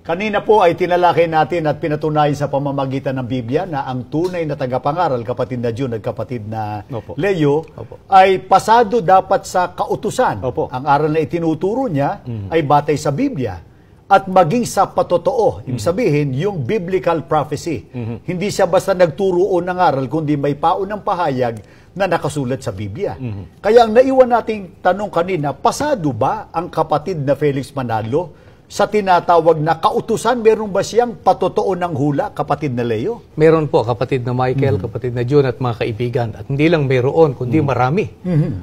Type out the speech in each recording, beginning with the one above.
Kanina po ay tinalakay natin at pinatunayan sa pamamagitan ng Biblia na ang tunay na tagapangaral, kapatid na June at kapatid na Leo, ay pasado dapat sa kautusan. Ang aral na itinuturo niya ay batay sa Biblia at maging sa patotoo. Ibig sabihin, yung biblical prophecy. Hindi siya basta nagturo ng aral, kundi may paunang pahayag na nakasulat sa Biblia. Kaya ang naiwan nating tanong kanina, pasado ba ang kapatid na Felix Manalo sa tinatawag na kautusan? Meron ba siyang patotoo ng hula, kapatid na Leo? Meron po, kapatid na Michael, kapatid na June at mga kaibigan. At hindi lang meron, kundi marami.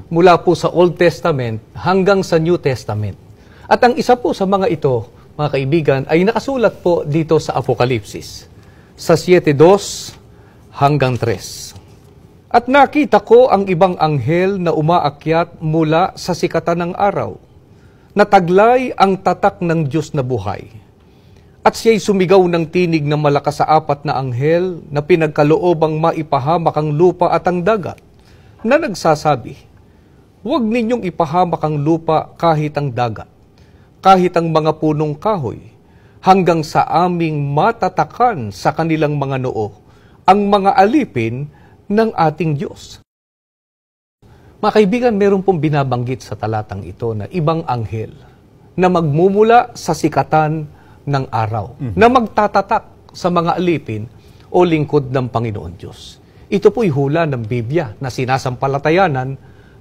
Mula po sa Old Testament hanggang sa New Testament. At ang isa po sa mga ito, mga kaibigan, ay nakasulat po dito sa Apokalipsis, sa 7:2 hanggang 3. At nakita ko ang ibang anghel na umaakyat mula sa sikatan ng araw, nataglay ang tatak ng Diyos na buhay. At siya'y sumigaw ng tinig na malakas sa 4 na anghel na pinagkaloobang maipahamak ang lupa at ang dagat, na nagsasabi, "Huwag ninyong ipahamak ang lupa kahit ang dagat, kahit ang mga punong kahoy, hanggang sa aming matatakan sa kanilang mga noo ang mga alipin ng ating Diyos." Mga kaibigan, meron pong binabanggit sa talatang ito na ibang anghel na magmumula sa sikatan ng araw, na magtatatak sa mga alipin o lingkod ng Panginoon Diyos. Ito po'y hula ng Biblia na sinasampalatayanan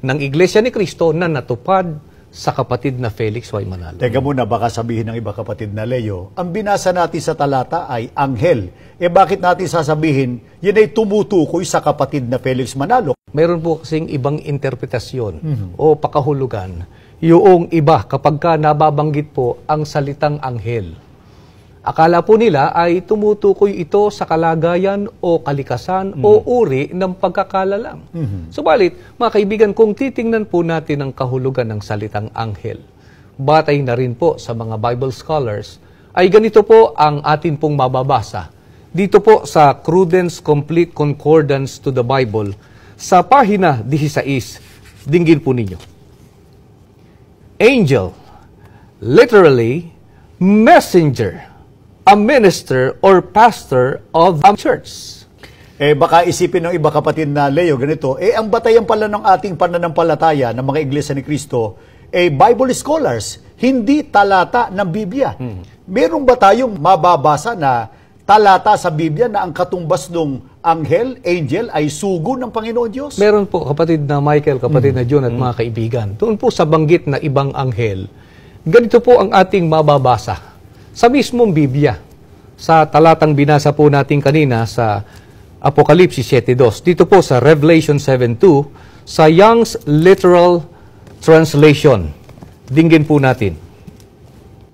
ng Iglesia ni Cristo na natupad sa kapatid na Felix Y. Manalo. Teka muna, baka sabihin ng iba, kapatid na Leo, ang binasa natin sa talata ay anghel. Bakit natin sasabihin, yun ay tumutukoy sa kapatid na Felix Manalo? Meron po kasing ibang interpretasyon o pakahulugan. Yung iba, kapag ka nababanggit po ang salitang anghel, akala po nila ay tumutukoy ito sa kalagayan o kalikasan o uri ng pagkakalalang. Subalit, mga kaibigan, kung titingnan po natin ang kahulugan ng salitang anghel, batay na rin po sa mga Bible scholars, ay ganito po ang atin pong mababasa. Dito po sa Cruden's Complete Concordance to the Bible, sa pahina 16, dinggin po ninyo. Angel, literally, messenger, a minister or pastor of the church. Baka isipin ng iba, kapatid na Leo, ganito, ang batayan pala ng ating pananampalataya ng mga Iglesia ni Cristo, Bible scholars, hindi talata ng Biblia. Meron ba tayong mababasa na talata sa Biblia na ang katumbas ng anghel, angel, ay sugo ng Panginoon Diyos? Meron po, kapatid na Michael, kapatid na June at mga kaibigan. Doon po sa banggit na ibang anghel, ganito po ang ating mababasa sa mismong Biblia. Sa talatang binasa po natin kanina sa Apokalipsis 7:2. Dito po sa Revelation 7:2, sa Young's Literal Translation. Dinggin po natin.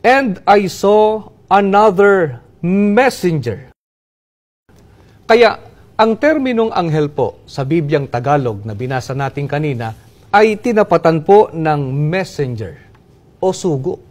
And I saw another messenger. Kaya, ang terminong anghel po sa Bibliang Tagalog na binasa natin kanina ay tinapatan po ng messenger o sugo.